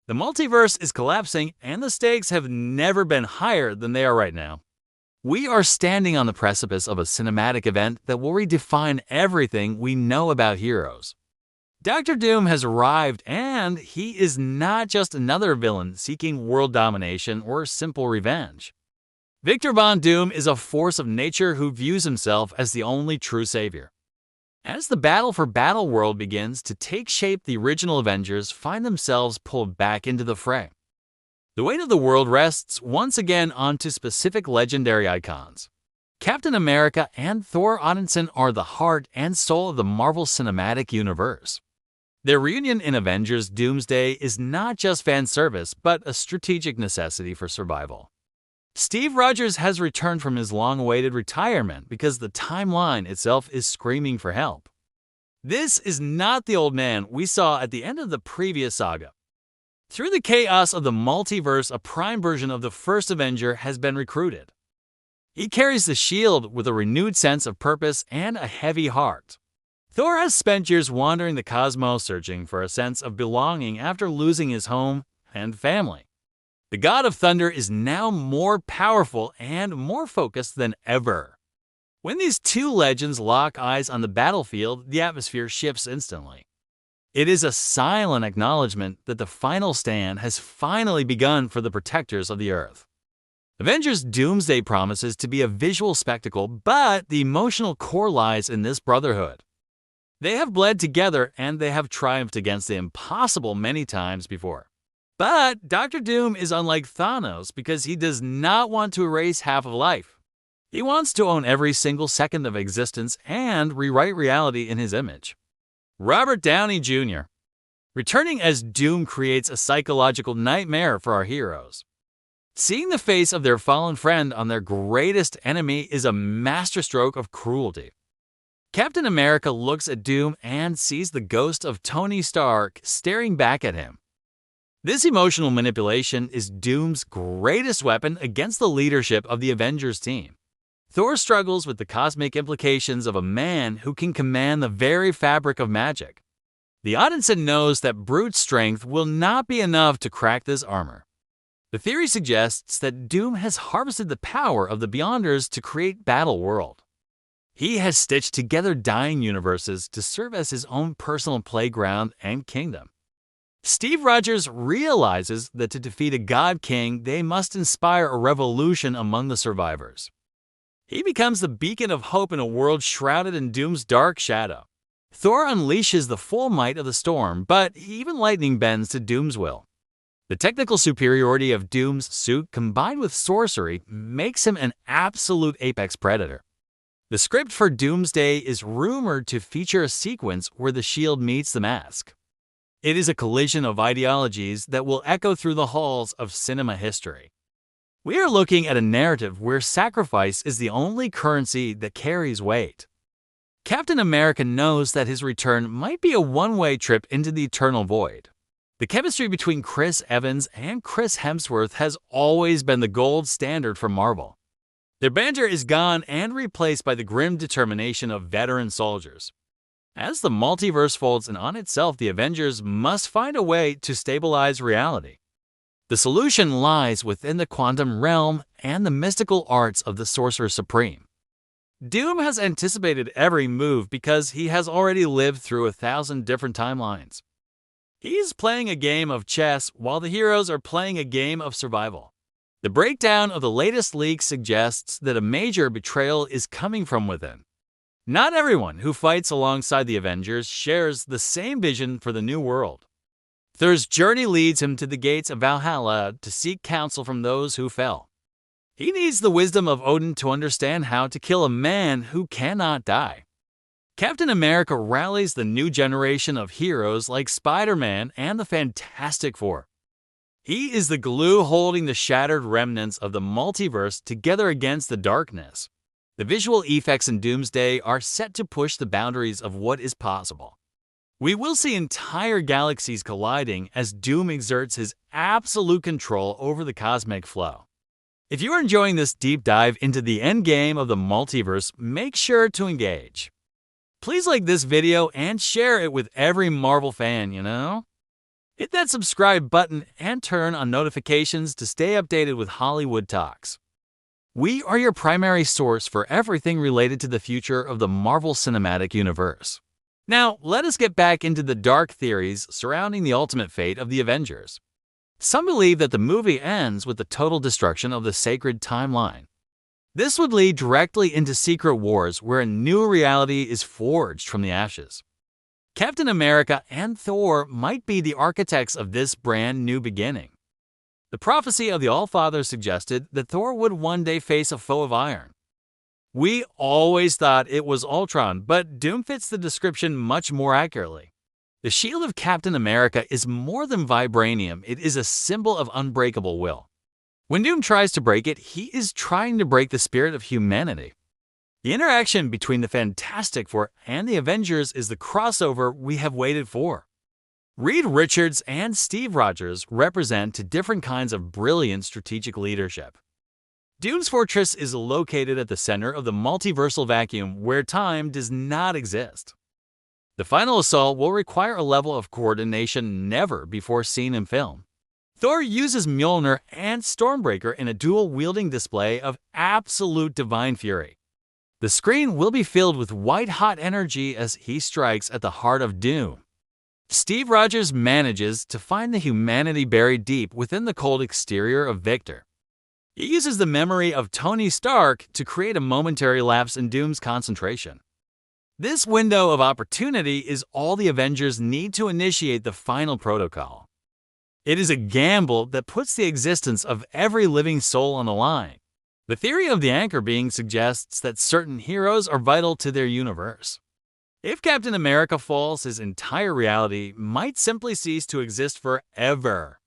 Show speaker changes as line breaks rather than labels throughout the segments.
The multiverse is collapsing, and the stakes have never been higher than they are right now. We are standing on the precipice of a cinematic event that will redefine everything we know about heroes. Dr. Doom has arrived, and he is not just another villain seeking world domination or simple revenge. Victor Von Doom is a force of nature who views himself as the only true savior. As the battle for Battleworld begins to take shape, the original Avengers find themselves pulled back into the fray. The weight of the world rests once again onto specific legendary icons. Captain America and Thor Odinson are the heart and soul of the Marvel Cinematic Universe. Their reunion in Avengers Doomsday is not just fan service, but a strategic necessity for survival. Steve Rogers has returned from his long-awaited retirement because the timeline itself is screaming for help. This is not the old man we saw at the end of the previous saga. Through the chaos of the multiverse, a prime version of the first Avenger has been recruited. He carries the shield with a renewed sense of purpose and a heavy heart. Thor has spent years wandering the cosmos searching for a sense of belonging after losing his home and family. The God of Thunder is now more powerful and more focused than ever. When these two legends lock eyes on the battlefield, the atmosphere shifts instantly. It is a silent acknowledgement that the final stand has finally begun for the protectors of the Earth. Avengers Doomsday promises to be a visual spectacle, but the emotional core lies in this brotherhood. They have bled together and they have triumphed against the impossible many times before. But Dr. Doom is unlike Thanos because he does not want to erase half of life. He wants to own every single second of existence and rewrite reality in his image. Robert Downey Jr. returning as Doom creates a psychological nightmare for our heroes. Seeing the face of their fallen friend on their greatest enemy is a masterstroke of cruelty. Captain America looks at Doom and sees the ghost of Tony Stark staring back at him. This emotional manipulation is Doom's greatest weapon against the leadership of the Avengers team. Thor struggles with the cosmic implications of a man who can command the very fabric of magic. The Odinson knows that brute strength will not be enough to crack this armor. The theory suggests that Doom has harvested the power of the Beyonders to create Battleworld. He has stitched together dying universes to serve as his own personal playground and kingdom. Steve Rogers realizes that to defeat a God King, they must inspire a revolution among the survivors. He becomes the beacon of hope in a world shrouded in Doom's dark shadow. Thor unleashes the full might of the storm, but even lightning bends to Doom's will. The technical superiority of Doom's suit combined with sorcery makes him an absolute apex predator. The script for Doomsday is rumored to feature a sequence where the shield meets the mask. It is a collision of ideologies that will echo through the halls of cinema history. We are looking at a narrative where sacrifice is the only currency that carries weight. Captain America knows that his return might be a one-way trip into the eternal void. The chemistry between Chris Evans and Chris Hemsworth has always been the gold standard for Marvel. Their banter is gone and replaced by the grim determination of veteran soldiers. As the multiverse folds in on itself, the Avengers must find a way to stabilize reality. The solution lies within the quantum realm and the mystical arts of the Sorcerer Supreme. Doom has anticipated every move because he has already lived through 1,000 different timelines. He's playing a game of chess while the heroes are playing a game of survival. The breakdown of the latest leak suggests that a major betrayal is coming from within. Not everyone who fights alongside the Avengers shares the same vision for the new world. Thor's journey leads him to the gates of Valhalla to seek counsel from those who fell. He needs the wisdom of Odin to understand how to kill a man who cannot die. Captain America rallies the new generation of heroes like Spider-Man and the Fantastic Four. He is the glue holding the shattered remnants of the multiverse together against the darkness. The visual effects in Doomsday are set to push the boundaries of what is possible. We will see entire galaxies colliding as Doom exerts his absolute control over the cosmic flow. If you are enjoying this deep dive into the endgame of the multiverse, make sure to engage. Please like this video and share it with every Marvel fan, Hit that subscribe button and turn on notifications to stay updated with Hollywood Talks. We are your primary source for everything related to the future of the Marvel Cinematic Universe. Now, let us get back into the dark theories surrounding the ultimate fate of the Avengers. Some believe that the movie ends with the total destruction of the sacred timeline. This would lead directly into Secret Wars, where a new reality is forged from the ashes. Captain America and Thor might be the architects of this brand new beginning. The prophecy of the Allfather suggested that Thor would one day face a foe of iron. We always thought it was Ultron, but Doom fits the description much more accurately. The shield of Captain America is more than vibranium, it is a symbol of unbreakable will. When Doom tries to break it, he is trying to break the spirit of humanity. The interaction between the Fantastic Four and the Avengers is the crossover we have waited for. Reed Richards and Steve Rogers represent two different kinds of brilliant strategic leadership. Doom's fortress is located at the center of the multiversal vacuum where time does not exist. The final assault will require a level of coordination never before seen in film. Thor uses Mjolnir and Stormbreaker in a dual-wielding display of absolute divine fury. The screen will be filled with white-hot energy as he strikes at the heart of Doom. Steve Rogers manages to find the humanity buried deep within the cold exterior of Victor. He uses the memory of Tony Stark to create a momentary lapse in Doom's concentration. This window of opportunity is all the Avengers need to initiate the final protocol. It is a gamble that puts the existence of every living soul on the line. The theory of the anchor being suggests that certain heroes are vital to their universe. If Captain America falls, his entire reality might simply cease to exist forever.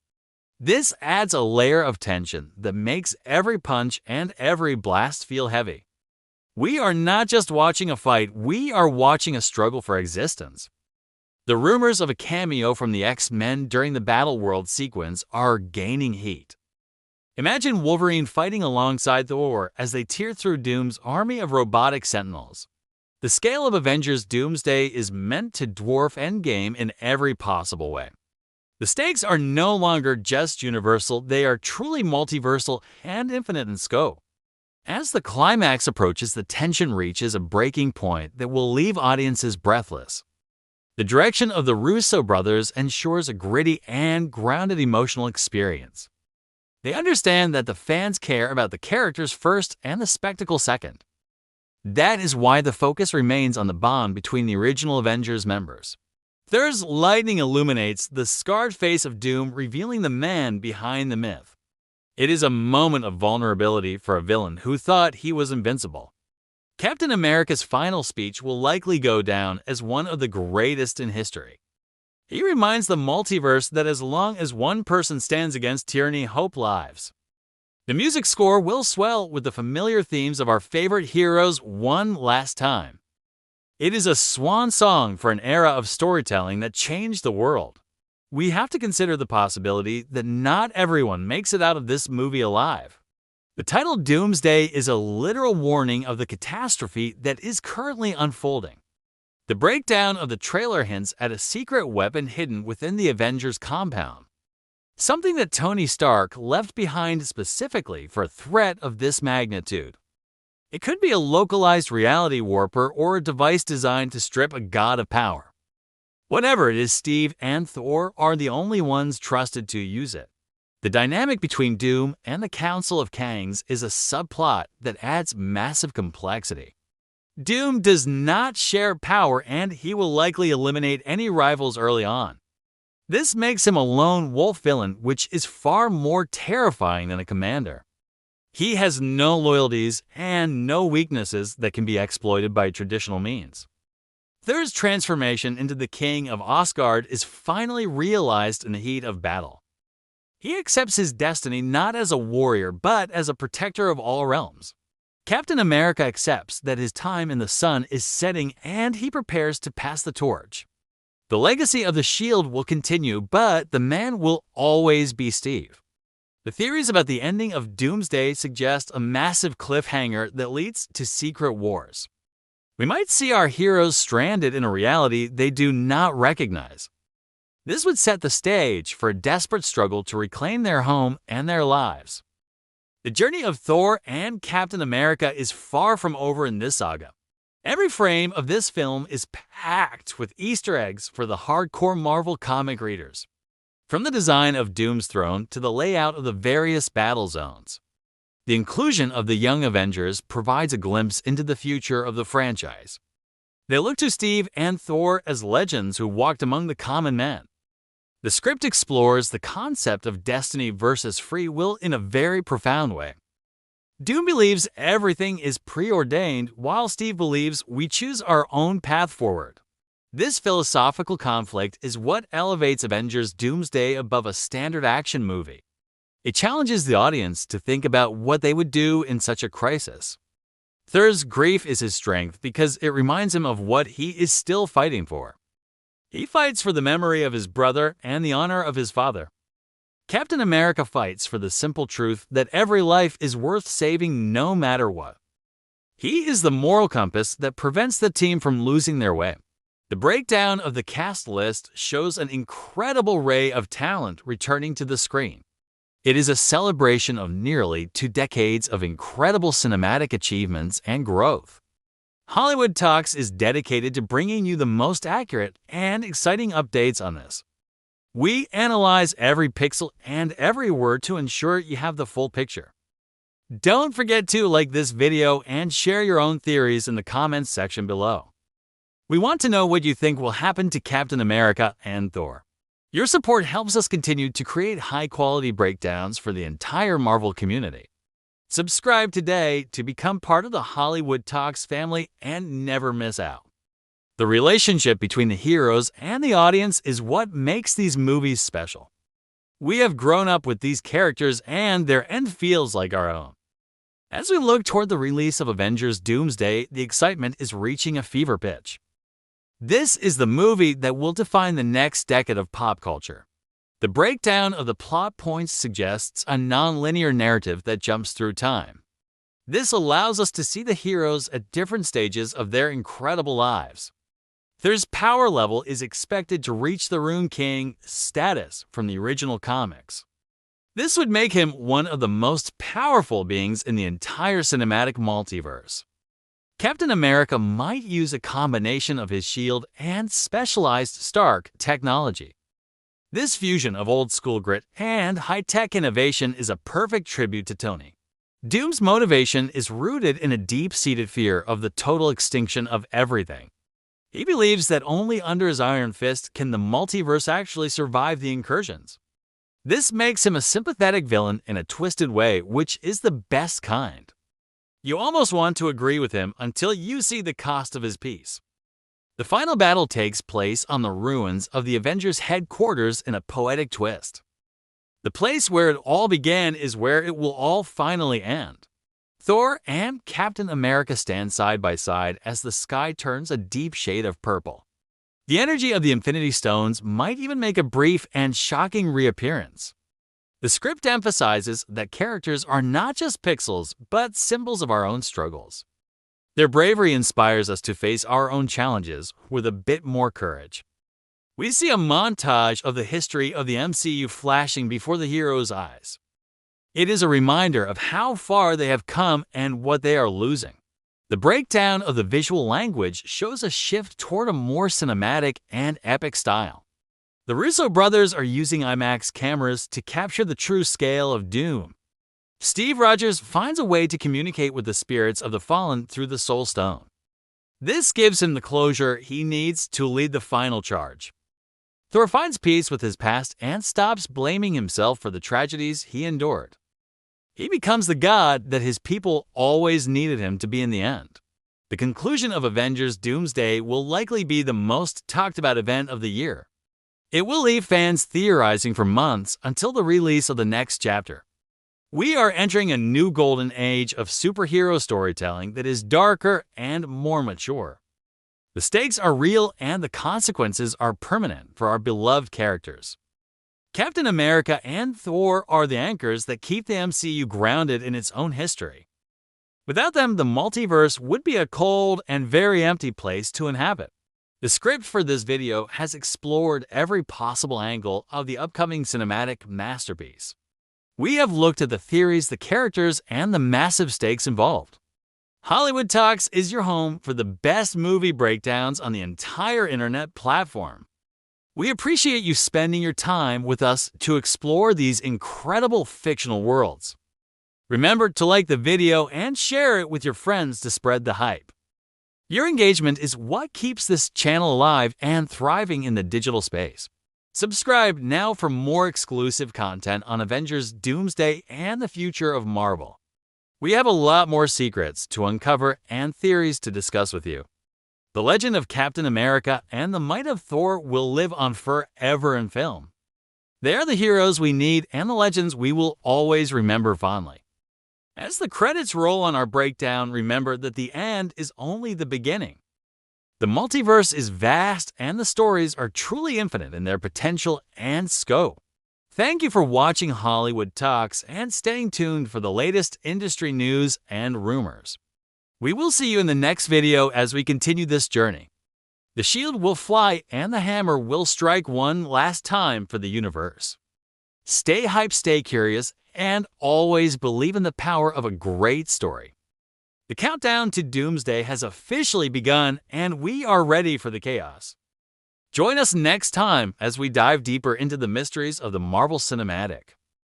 This adds a layer of tension that makes every punch and every blast feel heavy. We are not just watching a fight, we are watching a struggle for existence. The rumors of a cameo from the X-Men during the Battleworld sequence are gaining heat. Imagine Wolverine fighting alongside Thor as they tear through Doom's army of robotic sentinels. The scale of Avengers Doomsday is meant to dwarf Endgame in every possible way. The stakes are no longer just universal, they are truly multiversal and infinite in scope. As the climax approaches, the tension reaches a breaking point that will leave audiences breathless. The direction of the Russo Brothers ensures a gritty and grounded emotional experience. They understand that the fans care about the characters first and the spectacle second. That is why the focus remains on the bond between the original Avengers members. Thor's lightning illuminates the scarred face of Doom, revealing the man behind the myth. It is a moment of vulnerability for a villain who thought he was invincible. Captain America's final speech will likely go down as one of the greatest in history. He reminds the multiverse that as long as one person stands against tyranny, hope lives. The music score will swell with the familiar themes of our favorite heroes one last time. It is a swan song for an era of storytelling that changed the world. We have to consider the possibility that not everyone makes it out of this movie alive. The title Doomsday is a literal warning of the catastrophe that is currently unfolding. The breakdown of the trailer hints at a secret weapon hidden within the Avengers compound. Something that Tony Stark left behind specifically for a threat of this magnitude. It could be a localized reality warper or a device designed to strip a god of power. Whatever it is, Steve and Thor are the only ones trusted to use it. The dynamic between Doom and the Council of Kangs is a subplot that adds massive complexity. Doom does not share power, and he will likely eliminate any rivals early on. This makes him a lone wolf villain, which is far more terrifying than a commander. He has no loyalties and no weaknesses that can be exploited by traditional means. Thor's transformation into the King of Asgard is finally realized in the heat of battle. He accepts his destiny not as a warrior, but as a protector of all realms. Captain America accepts that his time in the sun is setting, and he prepares to pass the torch. The legacy of the shield will continue, but the man will always be Steve. The theories about the ending of Doomsday suggest a massive cliffhanger that leads to Secret Wars. We might see our heroes stranded in a reality they do not recognize. This would set the stage for a desperate struggle to reclaim their home and their lives. The journey of Thor and Captain America is far from over in this saga. Every frame of this film is packed with Easter eggs for the hardcore Marvel comic readers. From the design of Doom's throne to the layout of the various battle zones. The inclusion of the young Avengers provides a glimpse into the future of the franchise. They look to Steve and Thor as legends who walked among the common men. The script explores the concept of destiny versus free will in a very profound way. Doom believes everything is preordained, while Steve believes we choose our own path forward. This philosophical conflict is what elevates Avengers Doomsday above a standard action movie. It challenges the audience to think about what they would do in such a crisis. Thor's grief is his strength because it reminds him of what he is still fighting for. He fights for the memory of his brother and the honor of his father. Captain America fights for the simple truth that every life is worth saving no matter what. He is the moral compass that prevents the team from losing their way. The breakdown of the cast list shows an incredible array of talent returning to the screen. It is a celebration of nearly 2 decades of incredible cinematic achievements and growth. Hollywood Talks is dedicated to bringing you the most accurate and exciting updates on this. We analyze every pixel and every word to ensure you have the full picture. Don't forget to like this video and share your own theories in the comments section below. We want to know what you think will happen to Captain America and Thor. Your support helps us continue to create high-quality breakdowns for the entire Marvel community. Subscribe today to become part of the Hollywood Talks family and never miss out. The relationship between the heroes and the audience is what makes these movies special. We have grown up with these characters and their end feels like our own. As we look toward the release of Avengers Doomsday, the excitement is reaching a fever pitch. This is the movie that will define the next decade of pop culture. The breakdown of the plot points suggests a non-linear narrative that jumps through time. This allows us to see the heroes at different stages of their incredible lives. Thor's power level is expected to reach the Rune King status from the original comics. This would make him one of the most powerful beings in the entire cinematic multiverse. Captain America might use a combination of his shield and specialized Stark technology. This fusion of old-school grit and high-tech innovation is a perfect tribute to Tony. Doom's motivation is rooted in a deep-seated fear of the total extinction of everything. He believes that only under his iron fist can the multiverse actually survive the incursions. This makes him a sympathetic villain in a twisted way, which is the best kind. You almost want to agree with him until you see the cost of his piece. The final battle takes place on the ruins of the Avengers headquarters in a poetic twist. The place where it all began is where it will all finally end. Thor and Captain America stand side by side as the sky turns a deep shade of purple. The energy of the Infinity Stones might even make a brief and shocking reappearance. The script emphasizes that characters are not just pixels, but symbols of our own struggles. Their bravery inspires us to face our own challenges with a bit more courage. We see a montage of the history of the MCU flashing before the heroes' eyes. It is a reminder of how far they have come and what they are losing. The breakdown of the visual language shows a shift toward a more cinematic and epic style. The Russo Brothers are using IMAX cameras to capture the true scale of Doom. Steve Rogers finds a way to communicate with the spirits of the fallen through the Soul Stone. This gives him the closure he needs to lead the final charge. Thor finds peace with his past and stops blaming himself for the tragedies he endured. He becomes the god that his people always needed him to be in the end. The conclusion of Avengers Doomsday will likely be the most talked about event of the year. It will leave fans theorizing for months until the release of the next chapter. We are entering a new golden age of superhero storytelling that is darker and more mature. The stakes are real and the consequences are permanent for our beloved characters. Captain America and Thor are the anchors that keep the MCU grounded in its own history. Without them, the multiverse would be a cold and very empty place to inhabit. The script for this video has explored every possible angle of the upcoming cinematic masterpiece. We have looked at the theories, the characters, and the massive stakes involved. Hollywood Talks is your home for the best movie breakdowns on the entire internet platform. We appreciate you spending your time with us to explore these incredible fictional worlds. Remember to like the video and share it with your friends to spread the hype. Your engagement is what keeps this channel alive and thriving in the digital space. Subscribe now for more exclusive content on Avengers Doomsday and the future of Marvel. We have a lot more secrets to uncover and theories to discuss with you. The legend of Captain America and the might of Thor will live on forever in film. They are the heroes we need and the legends we will always remember fondly. As the credits roll on our breakdown, remember that the end is only the beginning. The multiverse is vast and the stories are truly infinite in their potential and scope. Thank you for watching Hollywood Talks and staying tuned for the latest industry news and rumors. We will see you in the next video as we continue this journey. The shield will fly and the hammer will strike one last time for the universe. Stay hyped, stay curious, and always believe in the power of a great story. The countdown to Doomsday has officially begun, and we are ready for the chaos. Join us next time as we dive deeper into the mysteries of the Marvel Cinematic.